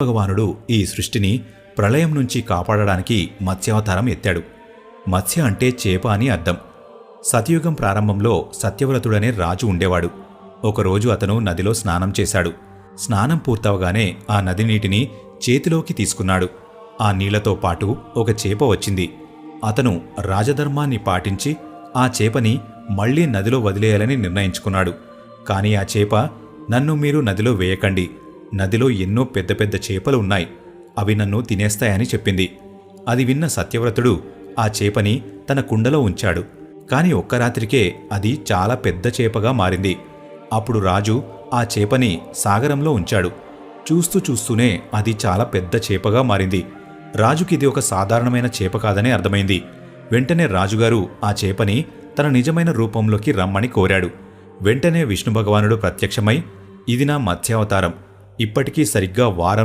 భగవానుడు ఈ సృష్టిని ప్రళయం నుంచి కాపాడడానికి మత్స్యావతారం ఎత్తాడు. మత్స్య అంటే చేప అని అర్థం. సతయుగం ప్రారంభంలో సత్యవ్రతుడనే రాజు ఉండేవాడు. ఒకరోజు అతను నదిలో స్నానం చేశాడు. స్నానం పూర్తవగానే ఆ నది నీటిని చేతిలోకి తీసుకున్నాడు. ఆ నీళ్లతో పాటు ఒక చేప వచ్చింది. అతను రాజధర్మాన్ని పాటించి ఆ చేపని మళ్లీ నదిలో వదిలేయాలని నిర్ణయించుకున్నాడు. కాని ఆ చేప, నన్ను మీరు నదిలో వేయకండి, నదిలో ఎన్నో పెద్ద పెద్ద చేపలు ఉన్నాయి, అవి నన్ను తినేస్తాయని చెప్పింది. అది విన్న సత్యవ్రతుడు ఆ చేపని తన కుండలో ఉంచాడు. కాని ఒక్క రాత్రికే అది చాలా పెద్ద చేపగా మారింది. అప్పుడు రాజు ఆ చేపని సాగరంలో ఉంచాడు. చూస్తూ చూస్తూనే అది చాలా పెద్ద చేపగా మారింది. రాజుకిది ఒక సాధారణమైన చేప కాదని అర్థమైంది. వెంటనే రాజుగారు ఆ చేపని తన నిజమైన రూపంలోకి రమ్మని కోరాడు. వెంటనే విష్ణు భగవానుడు ప్రత్యక్షమై, ఇది నా మత్స్యావతారం, ఇప్పటికీ సరిగ్గా వారం